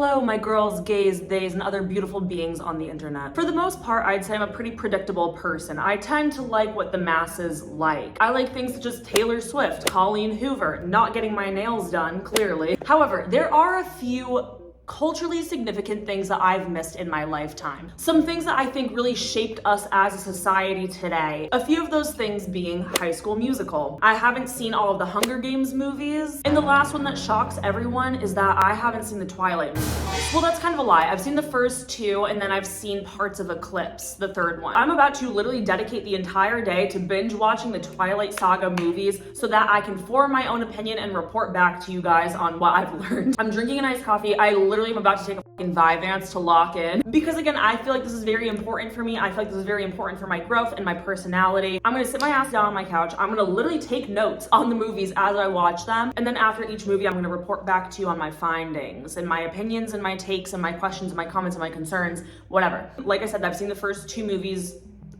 Hello, my girls, gays, theys, and other beautiful beings on the internet. For the most part, I'd say I'm a pretty predictable person. I tend to like what the masses like. I like things such as Taylor Swift, Colleen Hoover, not getting my nails done, clearly. However, there are a few culturally significant things that I've missed in my lifetime. Some things that I think really shaped us as a society today. A few of those things being High School Musical. I haven't seen all of the Hunger Games movies. And the last one that shocks everyone is that I haven't seen the Twilight movies. Well, that's kind of a lie. I've seen the first two, and then I've seen parts of Eclipse, the third one. I'm about to literally dedicate the entire day to binge watching the Twilight saga movies so that I can form my own opinion and report back to you guys on what I've learned. I'm drinking an iced coffee. I literally am about to take a fucking Vyvanse to lock in. Because again, I feel like this is very important for me. I feel like this is very important for my growth and my personality. I'm gonna sit my ass down on my couch. I'm gonna literally take notes on the movies as I watch them. And then after each movie, I'm gonna report back to you on my findings and my opinions and my takes and my questions and my comments and my concerns, whatever. Like I said, I've seen the first two movies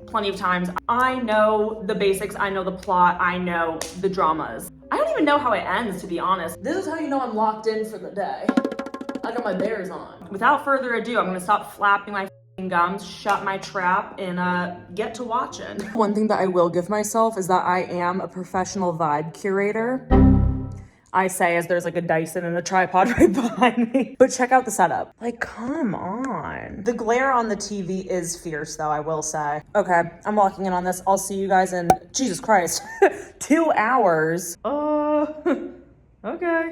plenty of times. I know the basics, I know the plot, I know the dramas. I don't even know how it ends, to be honest. This is how you know I'm locked in for the day. I got my bears on. Without further ado, I'm gonna stop flapping my gums, shut my trap, and get to watching. One thing that I will give myself is that I am a professional vibe curator. I say as there's like a Dyson and a tripod right behind me. But check out the setup. Like, come on. The glare on the TV is fierce though, I will say. Okay, I'm walking in on this. I'll see you guys in, Jesus Christ, 2 hours. Okay.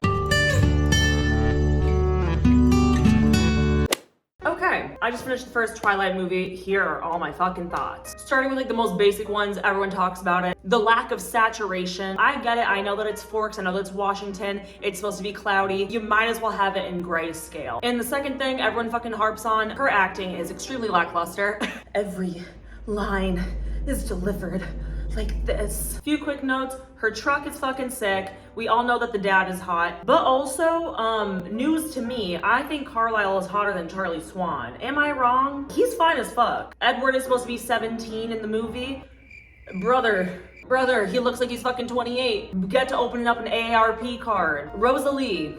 Okay, I just finished the first Twilight movie. Here are all my fucking thoughts. Starting with like the most basic ones, everyone talks about it. The lack of saturation. I get it, I know that it's Forks, I know that it's Washington, it's supposed to be cloudy. You might as well have it in grayscale. And the second thing everyone fucking harps on, her acting is extremely lackluster. Every line is delivered like this. Few quick notes, her truck is fucking sick. We all know that the dad is hot, but also, news to me, I think Carlisle is hotter than Charlie Swan. Am I wrong? He's fine as fuck. Edward is supposed to be 17 in the movie. Brother, he looks like he's fucking 28. Get to opening up an AARP card. Rosalie,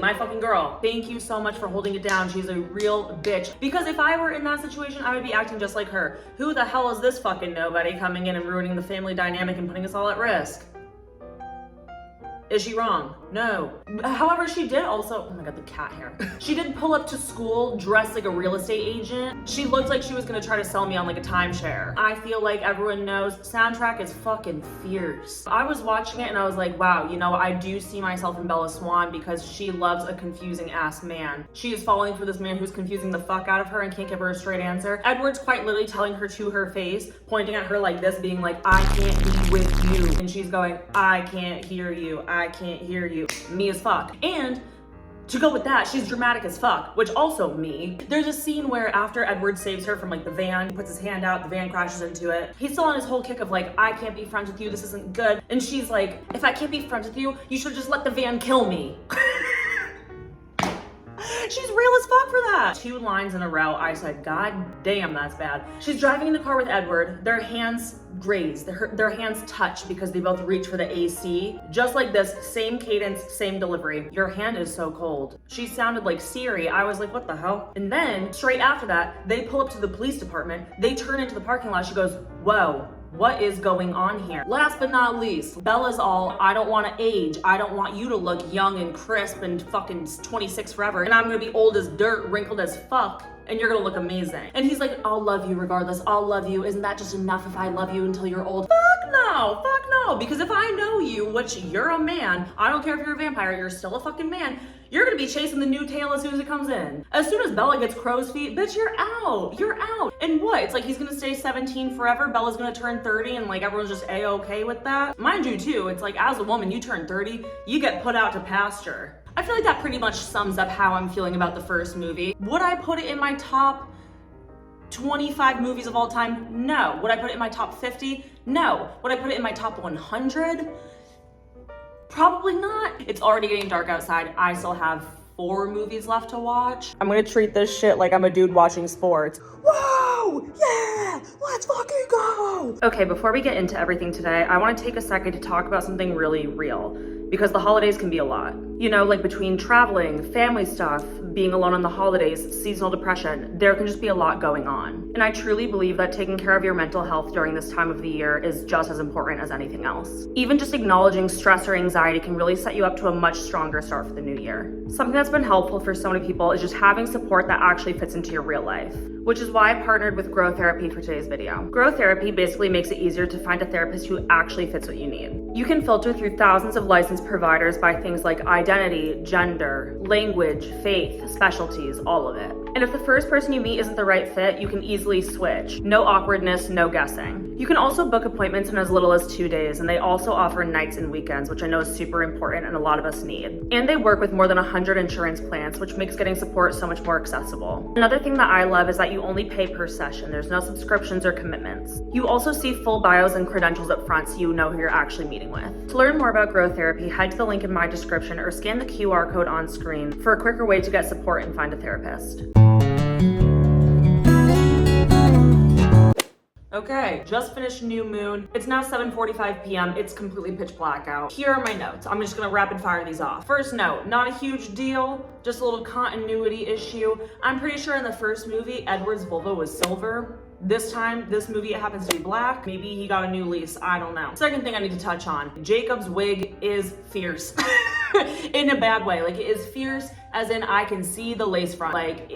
my fucking girl, thank you so much for holding it down. She's a real bitch. Because if I were in that situation, I would be acting just like her. Who the hell is this fucking nobody coming in and ruining the family dynamic and putting us all at risk? Is she wrong? No. However, she did also, oh my god, the cat hair. She did pull up to school dressed like a real estate agent. She looked like she was gonna try to sell me on like a timeshare. I feel like everyone knows soundtrack is fucking fierce. I was watching it and I was like, wow, you know, I do see myself in Bella Swan because she loves a confusing ass man. She is falling for this man who's confusing the fuck out of her and can't give her a straight answer. Edward's quite literally telling her to her face, pointing at her like this, being like, I can't be with you. And she's going, I can't hear you. I can't hear you. Me as fuck. And to go with that, she's dramatic as fuck, which also me. There's a scene where after Edward saves her from like the van, he puts his hand out, the van crashes into it. He's still on his whole kick of like, I can't be friends with you, this isn't good. And she's like, if I can't be friends with you, you should just let the van kill me. She's real as fuck for that. 2 lines in a row, I said, god damn, that's bad. She's driving in the car with Edward. Their hands graze, their hands touch because they both reach for the AC. Just like this, same cadence, same delivery. Your hand is so cold. She sounded like Siri. I was like, what the hell? And then straight after that, they pull up to the police department. They turn into the parking lot. She goes, whoa. What is going on here? Last but not least, Bella's all, I don't want to age. I don't want you to look young and crisp and fucking 26 forever. And I'm gonna be old as dirt, wrinkled as fuck, and you're gonna look amazing. And he's like, I'll love you regardless. I'll love you. Isn't that just enough if I love you until you're old? Fuck no. Because if I know you, which you're a man, I don't care if you're a vampire, you're still a fucking man, you're gonna be chasing the new tail as soon as it comes in. As soon as Bella gets crow's feet, bitch, you're out. And what? It's like he's gonna stay 17 forever, Bella's gonna turn 30, and like everyone's just A-okay with that. Mind you too, it's like as a woman, you turn 30, you get put out to pasture. I feel like that pretty much sums up how I'm feeling about the first movie. Would I put it in my top 25 movies of all time? No. Would I put it in my top 50? No. Would I put it in my top 100? Probably not. It's already getting dark outside. I still have 4 movies left to watch. I'm gonna treat this shit like I'm a dude watching sports. Whoa! go! Yeah! Let's fucking go! Okay, before we get into everything today, I want to take a second to talk about something really real. Because the holidays can be a lot. You know, like between traveling, family stuff, being alone on the holidays, seasonal depression, there can just be a lot going on. And I truly believe that taking care of your mental health during this time of the year is just as important as anything else. Even just acknowledging stress or anxiety can really set you up to a much stronger start for the new year. Something that's been helpful for so many people is just having support that actually fits into your real life, which is why I partnered with Grow Therapy for today's video. Grow Therapy basically makes it easier to find a therapist who actually fits what you need. You can filter through thousands of licensed providers by things like identity, gender, language, faith, specialties, all of it. And if the first person you meet isn't the right fit, you can easily switch. No awkwardness, no guessing. You can also book appointments in as little as 2 days, and they also offer nights and weekends, which I know is super important and a lot of us need. And they work with more than 100 insurance plans, which makes getting support so much more accessible. Another thing that I love is that you only pay per session. There's no subscriptions or commitments. You also see full bios and credentials up front so you know who you're actually meeting with. To learn more about Grow Therapy, head to the link in my description or scan the QR code on screen for a quicker way to get support and find a therapist. Okay, just finished New Moon. It's now 7:45 p.m. It's completely pitch black out. Here are my notes. I'm just gonna rapid fire these off. First note, not a huge deal, just a little continuity issue. I'm pretty sure in the first movie, Edward's vulva was silver. This time, this movie, it happens to be black. Maybe he got a new lease, I don't know. Second thing I need to touch on, Jacob's wig is fierce. In a bad way, like it is fierce as in I can see the lace front. Like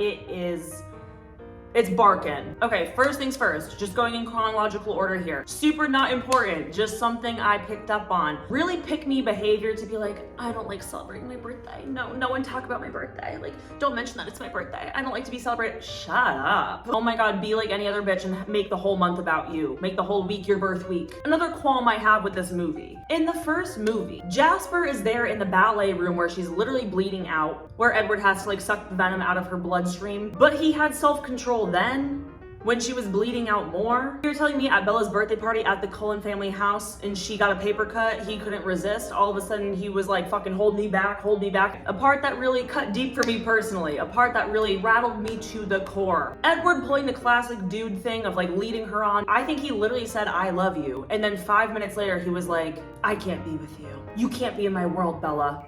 it's barking. Okay, first things first, just going in chronological order here. Super not important, just something I picked up on. Really pick me behavior to be like, I don't like celebrating my birthday. No one talk about my birthday. Like, don't mention that it's my birthday. I don't like to be celebrated. Shut up. Oh my God, be like any other bitch and make the whole month about you. Make the whole week your birth week. Another qualm I have with this movie. In the first movie, Jasper is there in the ballet room where she's literally bleeding out, where Edward has to like suck the venom out of her bloodstream, but he had self-control then when she was bleeding out more. You're telling me at Bella's birthday party at the Cullen family house and she got a paper cut, he couldn't resist. All of a sudden he was like, fucking hold me back, hold me back. A part that really cut deep for me personally, a part that really rattled me to the core. Edward pulling the classic dude thing of like leading her on. I think he literally said, I love you. And then 5 minutes later he was like, I can't be with you. You can't be in my world, Bella.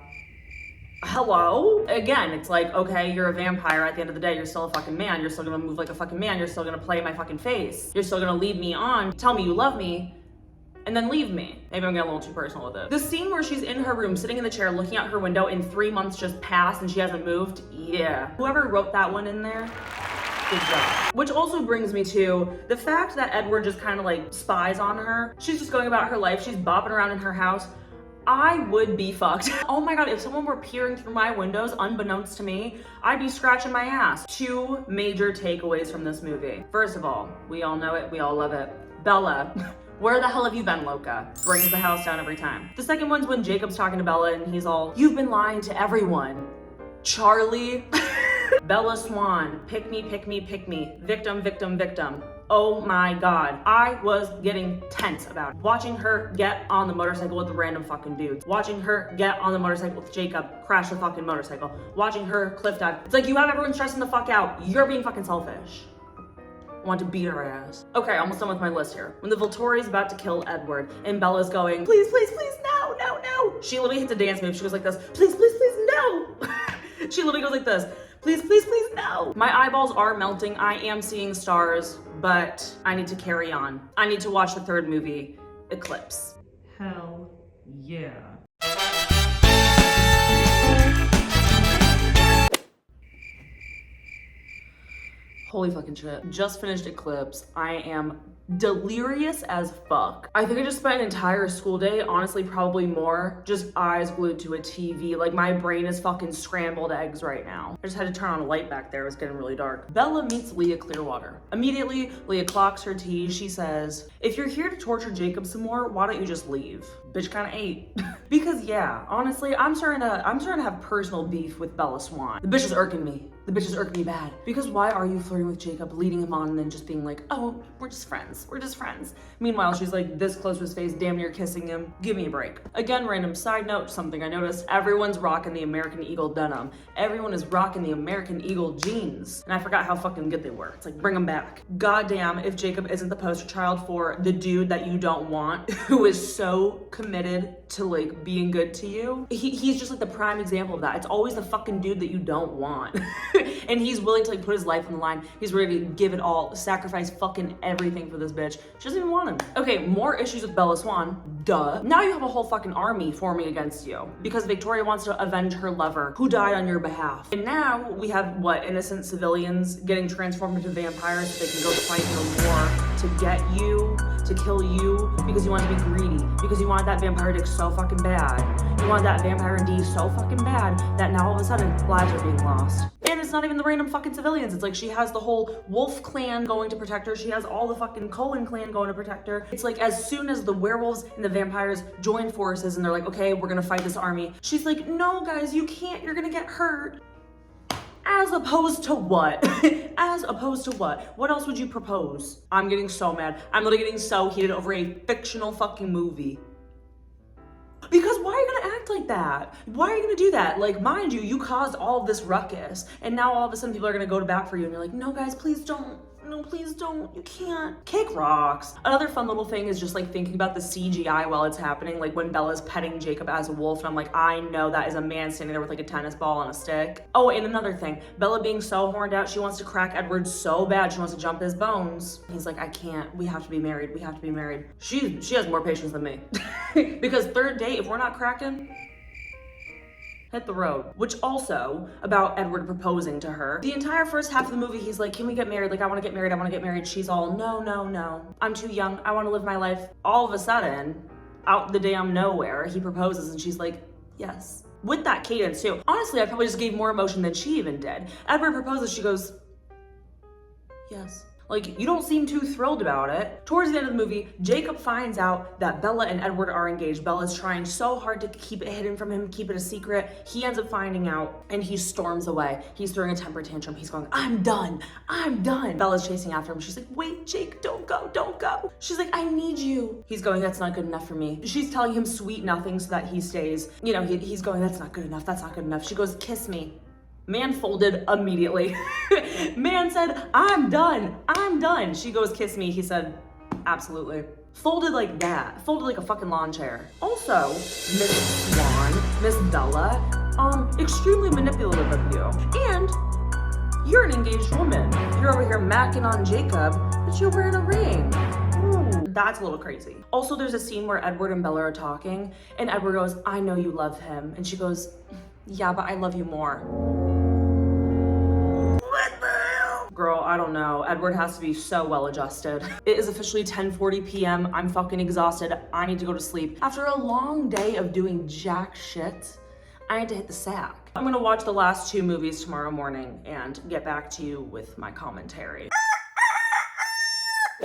Hello? Again, it's like, okay, you're a vampire. At the end of the day, you're still a fucking man. You're still gonna move like a fucking man. You're still gonna play my fucking face. You're still gonna lead me on, tell me you love me, and then leave me. Maybe I'm getting a little too personal with it. The scene where she's in her room, sitting in the chair, looking out her window, and 3 months just passed and she hasn't moved. Yeah. Whoever wrote that one in there, good job. Which also brings me to the fact that Edward just kind of like spies on her. She's just going about her life. She's bopping around in her house. I would be fucked. Oh my God, if someone were peering through my windows unbeknownst to me, I'd be scratching my ass. 2 major takeaways from this movie. First of all, we all know it, we all love it. Bella, where the hell have you been, Loca? Brings the house down every time. The second one's when Jacob's talking to Bella and he's all, you've been lying to everyone. Charlie. Bella Swan, pick me, pick me, pick me. Victim, victim, victim. Oh my God. I was getting tense about it. Watching her get on the motorcycle with the random fucking dudes. Watching her get on the motorcycle with Jacob, crash the fucking motorcycle. Watching her cliff dive. It's like you have everyone stressing the fuck out. You're being fucking selfish. I want to beat her ass. Okay, almost done with my list here. When the Volturi's about to kill Edward and Bella's going, please, please, please, no, no, no. She literally hits a dance move. She goes like this, please, please, please, no. She literally goes like this. Please, please, please, no. My eyeballs are melting. I am seeing stars, but I need to carry on. I need to watch the third movie, Eclipse. Hell yeah. Holy fucking shit. Just finished Eclipse. I am delirious as fuck. I think I just spent an entire school day, honestly probably more, just eyes glued to a TV. Like my brain is fucking scrambled eggs right now. I just had to turn on a light back there, it was getting really dark. Bella meets Leah Clearwater. Immediately, Leah clocks her tea. She says, if you're here to torture Jacob some more, why don't you just leave? bitch kind of ate. Because yeah, honestly, I'm starting to have personal beef with Bella Swan. The bitch is irking me. The bitch is irking me bad. Because why are you flirting with Jacob, leading him on, and then just being like, oh, we're just friends. We're just friends. Meanwhile, she's like this close to his face, damn near kissing him. Give me a break. Again, random side note, something I noticed. Everyone's rocking the American Eagle denim. Everyone is rocking the American Eagle jeans. And I forgot how fucking good they were. It's like, bring them back. Goddamn, if Jacob isn't the poster child for the dude that you don't want, who is so committed to like being good to you. He's just like the prime example of that. It's always the fucking dude that you don't want. And he's willing to like put his life on the line. He's ready to give it all, sacrifice fucking everything for this bitch. She doesn't even want him. Okay, more issues with Bella Swan. Duh. Now you have a whole fucking army forming against you because Victoria wants to avenge her lover who died on your behalf. And now we have what, innocent civilians getting transformed into vampires so they can go fight in a war to get you, to kill you, because you want to be greedy, because you wanted that vampire dick so fucking bad. You wanted that vampire in D so fucking bad that now all of a sudden lives are being lost. And it's not even the random fucking civilians. It's like she has the whole Wolf clan going to protect her. She has all the fucking Cullen clan going to protect her. It's like as soon as the werewolves and the vampires join forces and they're like, okay, we're gonna fight this army. She's like, no guys, you can't, you're gonna get hurt. As opposed to what? As opposed to what? What else would you propose? I'm getting so mad. I'm literally getting so heated over a fictional fucking movie. Because why are you gonna act like that? Why are you gonna do that? Like, mind you, you caused all of this ruckus, and now all of a sudden people are gonna go to bat for you, and you're like, no guys, please don't. No, please don't. You can't. Kick rocks. Another fun little thing is just like thinking about the CGI while it's happening. Like when Bella's petting Jacob as a wolf, and I'm like, I know that is a man standing there with like a tennis ball and a stick. Oh, and another thing, Bella being so horned out, she wants to crack Edward so bad, she wants to jump his bones. He's like, I can't. We have to be married. We have to be married. She has more patience than me. Because third date, if we're not cracking, hit the road. Which also, about Edward proposing to her. The entire first half of the movie, he's like, can we get married? Like, I wanna get married, I wanna get married. She's all, no, no, no. I'm too young, I wanna live my life. All of a sudden, out the damn nowhere, he proposes and she's like, yes. With that cadence too. Honestly, I probably just gave more emotion than she even did. Edward proposes, she goes, yes. Like, you don't seem too thrilled about it. Towards the end of the movie, Jacob finds out that Bella and Edward are engaged. Bella's trying so hard to keep it hidden from him, keep it a secret. He ends up finding out and he storms away. He's throwing a temper tantrum. He's going, I'm done, I'm done. Bella's chasing after him. She's like, wait, Jake, don't go, don't go. She's like, I need you. He's going, that's not good enough for me. She's telling him sweet nothing so that he stays. You know, he's going, that's not good enough, that's not good enough. She goes, kiss me. Man folded immediately. Man said, I'm done, I'm done. She goes, kiss me. He said, absolutely. Folded like that. Folded like a fucking lawn chair. Also, Miss Swan, Miss Bella, extremely manipulative of you. And you're an engaged woman. You're over here macking on Jacob, but you're wearing a ring. Ooh, that's a little crazy. Also, there's a scene where Edward and Bella are talking, and Edward goes, I know you love him. And she goes, yeah, but I love you more. Girl, I don't know. Edward has to be so well adjusted. It is officially 10:40 p.m. I'm fucking exhausted. I need to go to sleep. After a long day of doing jack shit, I need to hit the sack. I'm gonna watch the last 2 movies tomorrow morning and get back to you with my commentary.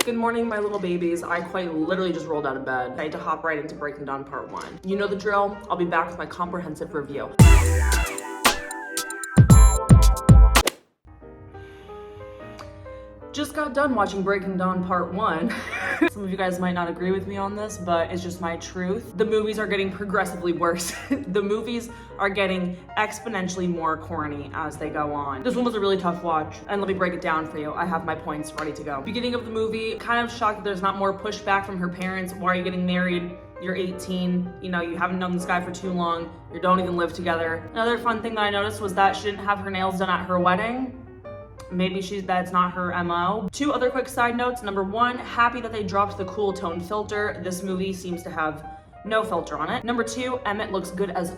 Good morning, my little babies. I quite literally just rolled out of bed. I need to hop right into Breaking Dawn Part 1. You know the drill. I'll be back with my comprehensive review. Just got done watching Breaking Dawn Part 1. Some of you guys might not agree with me on this, but it's just my truth. The movies are getting progressively worse. The movies are getting exponentially more corny as they go on. This one was a really tough watch, and let me break it down for you. I have my points ready to go. Beginning of the movie, kind of shocked that there's not more pushback from her parents. Why are you getting married? You're 18, you know, you haven't known this guy for too long, you don't even live together. Another fun thing that I noticed was that she didn't have her nails done at her wedding. Maybe that's not her MO. 2 other quick side notes. Number 1, happy that they dropped the cool tone filter. This movie seems to have no filter on it. Number 2, Emmett looks good as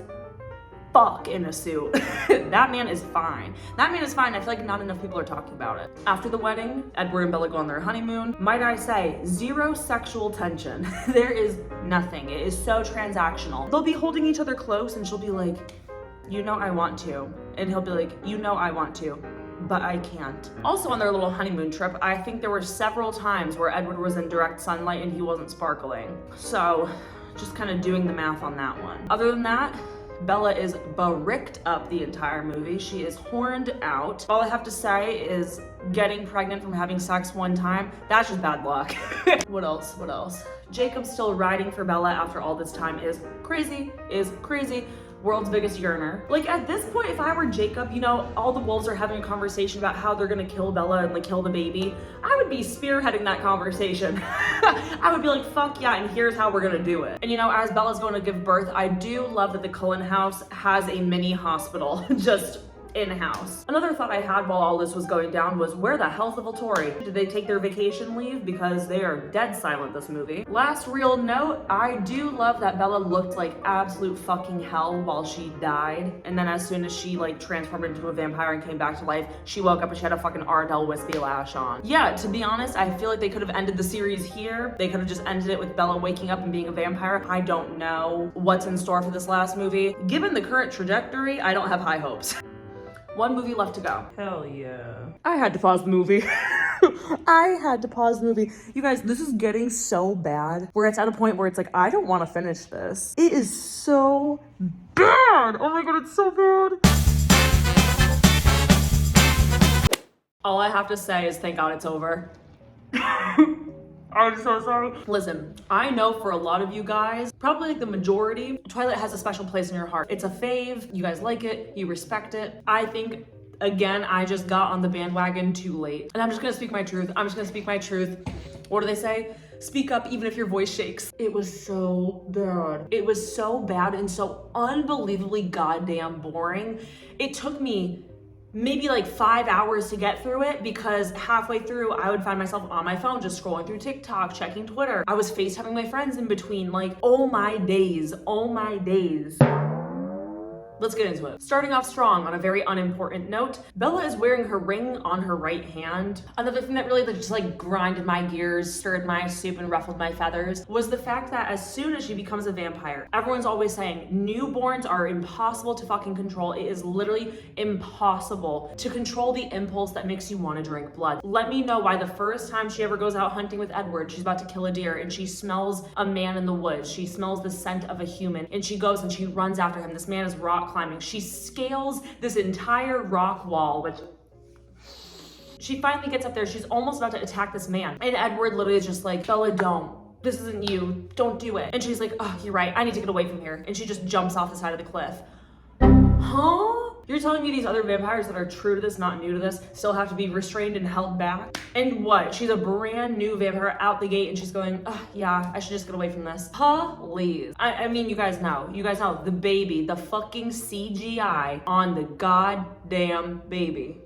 fuck in a suit. That man is fine. That man is fine. I feel like not enough people are talking about it. After the wedding, Edward and Bella go on their honeymoon. Might I say, 0 sexual tension. There is nothing. It is so transactional. They'll be holding each other close and she'll be like, you know I want to. And he'll be like, you know I want to, but I can't. Also on their little honeymoon trip, I think there were several times where Edward was in direct sunlight and he wasn't sparkling. So Just kind of doing the math on that one. Other than that, Bella is bricked up the entire movie. She is horned out. All I have to say is getting pregnant from having sex one time, that's just bad luck. What else? Jacob still riding for Bella after all this time is crazy. World's biggest yearner. Like at this point, if I were Jacob, you know, all the wolves are having a conversation about how they're gonna kill Bella and like kill the baby. I would be spearheading that conversation. I would be like, fuck yeah, and here's how we're gonna do it. And you know, as Bella's going to give birth, I do love that the Cullen house has a mini hospital just in-house. Another thought I had while all this was going down was, where the hell's the Volturi? Did they take their vacation leave? Because they are dead silent this movie. Last real note, I do love that Bella looked like absolute fucking hell while she died. And then as soon as she like transformed into a vampire and came back to life, she woke up and she had a fucking Ardell wispy lash on. Yeah, to be honest, I feel like they could have ended the series here. They could have just ended it with Bella waking up and being a vampire. I don't know what's in store for this last movie. Given the current trajectory, I don't have high hopes. One movie left to go. Hell yeah. I had to pause the movie. You guys, this is getting so bad where it's at a point where it's like, I don't want to finish this. It is so bad. Oh my God, it's so bad. All I have to say is thank God it's over. I'm so sorry. Listen, I know for a lot of you guys, probably like the majority, Twilight has a special place in your heart. It's a fave, you guys like it, you respect it. I think, again, I just got on the bandwagon too late. And I'm just gonna speak my truth. What do they say? Speak up even if your voice shakes. It was so bad. It was so bad and so unbelievably goddamn boring. It took me maybe like 5 hours to get through it because halfway through I would find myself on my phone just scrolling through TikTok, checking Twitter. I was FaceTiming my friends in between, like, oh my days. Let's get into it. Starting off strong on a very unimportant note, Bella is wearing her ring on her right hand. Another thing that really just like grinded my gears, stirred my soup, and ruffled my feathers was the fact that as soon as she becomes a vampire, everyone's always saying newborns are impossible to fucking control. It is literally impossible to control the impulse that makes you want to drink blood. Let me know why the first time she ever goes out hunting with Edward, she's about to kill a deer and she smells a man in the woods. She smells the scent of a human and she goes and she runs after him. This man is rock climbing. She scales this entire rock wall, which she finally gets up there. She's almost about to attack this man. And Edward literally is just like, Bella, don't. This isn't you. Don't do it. And she's like, oh, you're right. I need to get away from here. And she just jumps off the side of the cliff. Huh? You're telling me these other vampires that are true to this, not new to this, still have to be restrained and held back? And what? She's a brand new vampire out the gate and she's going, oh, yeah, I should just get away from this. Please. I mean, you guys know, the baby, the fucking CGI on the goddamn baby.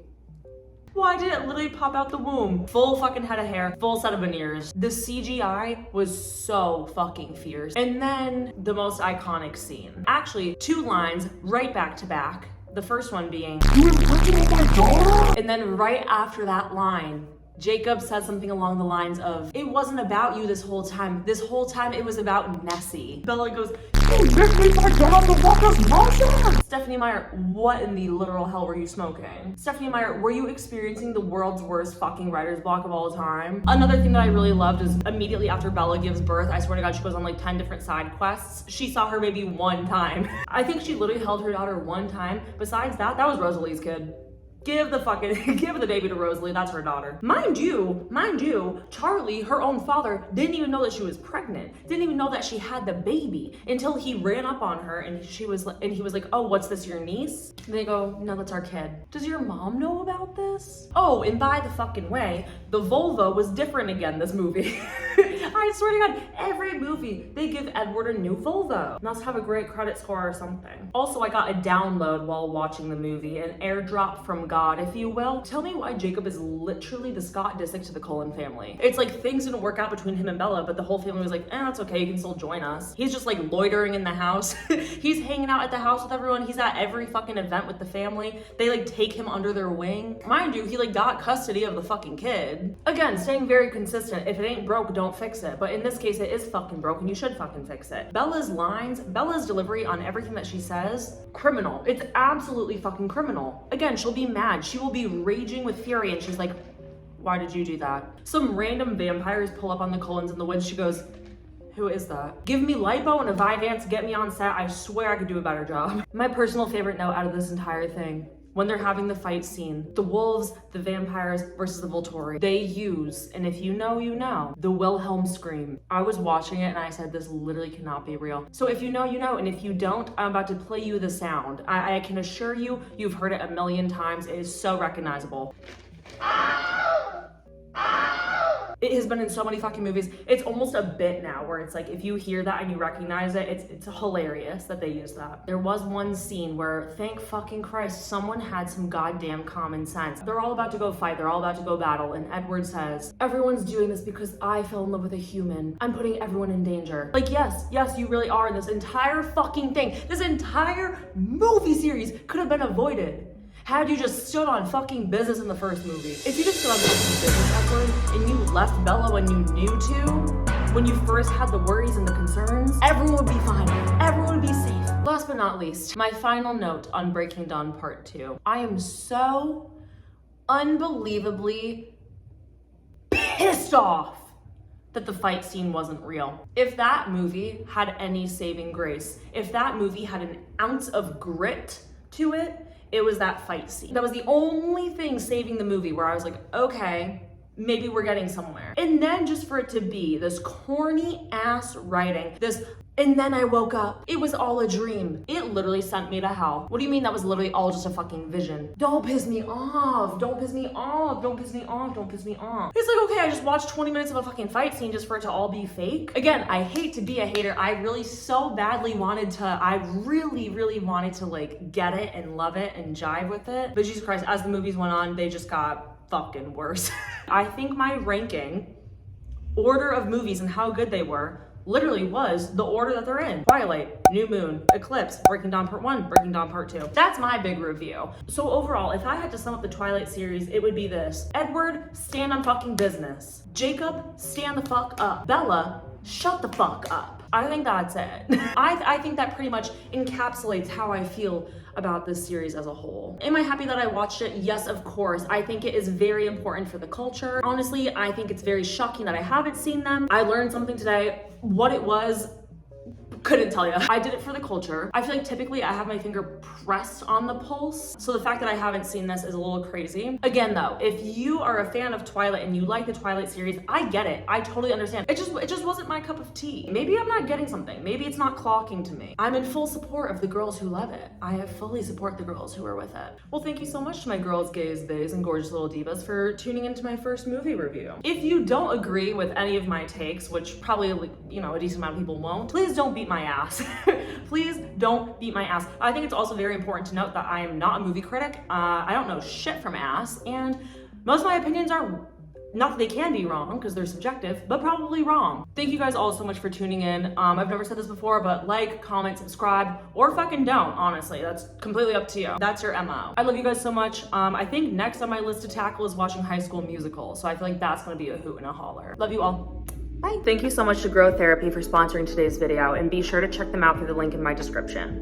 Why did it literally pop out the womb? Full fucking head of hair, full set of veneers. The CGI was so fucking fierce. And then the most iconic scene. Actually, 2 lines right back to back. The first one being, "You impregnated my daughter?" And then right after that line, Jacob said something along the lines of, it wasn't about you this whole time. This whole time it was about Nessie. Bella goes, you just made my daughter walk us motion. Stephanie Meyer, what in the literal hell were you smoking? Stephanie Meyer, were you experiencing the world's worst fucking writer's block of all time? Another thing that I really loved is immediately after Bella gives birth, I swear to God, she goes on like 10 different side quests. She saw her baby 1 time. I think she literally held her daughter 1 time. Besides that, that was Rosalie's kid. Give the baby to Rosalie, that's her daughter. Mind you, Charlie, her own father, didn't even know that she was pregnant. Didn't even know that she had the baby until he ran up on her and he was like, oh, what's this, your niece? And they go, no, that's our kid. Does your mom know about this? Oh, and by the fucking way, the vulva was different again this movie. I swear to God, every movie, they give Edward a new vulva. Must have a great credit score or something. Also, I got a download while watching the movie, an airdrop from God, if you will. Tell me why Jacob is literally the Scott Disick to the Cullen family. It's like things didn't work out between him and Bella, but the whole family was like, that's okay, you can still join us. He's just like loitering in the house. He's hanging out at the house with everyone. He's at every fucking event with the family. They like take him under their wing. Mind you, he like got custody of the fucking kid. Again, staying very consistent. If it ain't broke, don't fix it. But in this case, it is fucking broken. You should fucking fix it. Bella's lines, Bella's delivery on everything that she says, criminal. It's absolutely fucking criminal. Again, she'll be mad. She will be raging with fury and she's like, why did you do that? Some random vampires pull up on the Cullens in the woods. She goes, Who is that? Give me lipo and a Vyvanse, get me on set. I swear I could do a better job. My personal favorite note out of this entire thing, when they're having the fight scene, the wolves, the vampires versus the Volturi, they use, and if you know, you know, the Wilhelm scream. I was watching it and I said, this literally cannot be real. So if you know, you know, and if you don't, I'm about to play you the sound. I can assure you, you've heard it a million times. It is so recognizable. It has been in so many fucking movies. It's almost a bit now where it's like, if you hear that and you recognize it, it's hilarious that they use that. There was one scene where, thank fucking Christ, someone had some goddamn common sense. They're all about to go fight, they're all about to go battle, and Edward says, everyone's doing this because I fell in love with a human. I'm putting everyone in danger. Like, yes, you really are. This entire fucking thing, this entire movie series could have been avoided had you just stood on fucking business in the first movie. If you just stood on fucking business, Edward, and you left Bella when you knew to, when you first had the worries and the concerns, everyone would be fine. Everyone would be safe. Last but not least, my final note on Breaking Dawn Part 2. I am so unbelievably pissed off that the fight scene wasn't real. If that movie had any saving grace, if that movie had an ounce of grit to it, it was that fight scene. That was the only thing saving the movie where I was like, okay, maybe we're getting somewhere. And then just for it to be this corny ass writing, this, and then I woke up, it was all a dream. It literally sent me to hell. What do you mean that was literally all just a fucking vision? Don't piss me off, don't piss me off, don't piss me off, don't piss me off. It's like, okay, I just watched 20 minutes of a fucking fight scene just for it to all be fake. Again, I hate to be a hater. I really so badly wanted to, I really wanted to like get it and love it and jive with it. But Jesus Christ, as the movies went on, they just got fucking worse. I think my ranking, order of movies and how good they were, literally was the order that they're in. Twilight, New Moon, Eclipse, Breaking Dawn Part 1, Breaking Dawn Part 2. That's my big review. So overall, if I had to sum up the Twilight series, it would be this. Edward, stand on fucking business. Jacob, stand the fuck up. Bella, shut the fuck up. I think that's it. I think that pretty much encapsulates how I feel about this series as a whole. Am I happy that I watched it? Yes, of course. I think it is very important for the culture. Honestly, I think it's very shocking that I haven't seen them. I learned something today. What it was, couldn't tell you. I did it for the culture. I feel like typically I have my finger pressed on the pulse. So the fact that I haven't seen this is a little crazy. Again though, if you are a fan of Twilight and you like the Twilight series, I get it. I totally understand. It just wasn't my cup of tea. Maybe I'm not getting something. Maybe it's not clocking to me. I'm in full support of the girls who love it. I fully support the girls who are with it. Well, thank you so much to my girls, gays, bays, and gorgeous little divas for tuning into my first movie review. If you don't agree with any of my takes, which probably, you know, a decent amount of people won't, please don't beat my ass. Please don't beat my ass. I think it's also very important to note that I am not a movie critic. I don't know shit from ass, and most of my opinions are, not that they can be wrong because they're subjective, but probably wrong. Thank you guys all so much for tuning in. I've never said this before, but like, comment, subscribe, or fucking don't, honestly. That's completely up to you. That's your MO. I love you guys so much. I think next on my list to tackle is watching High School Musical, so I feel like that's gonna be a hoot and a holler. Love you all. Bye. Thank you so much to Grow Therapy for sponsoring today's video, and be sure to check them out through the link in my description.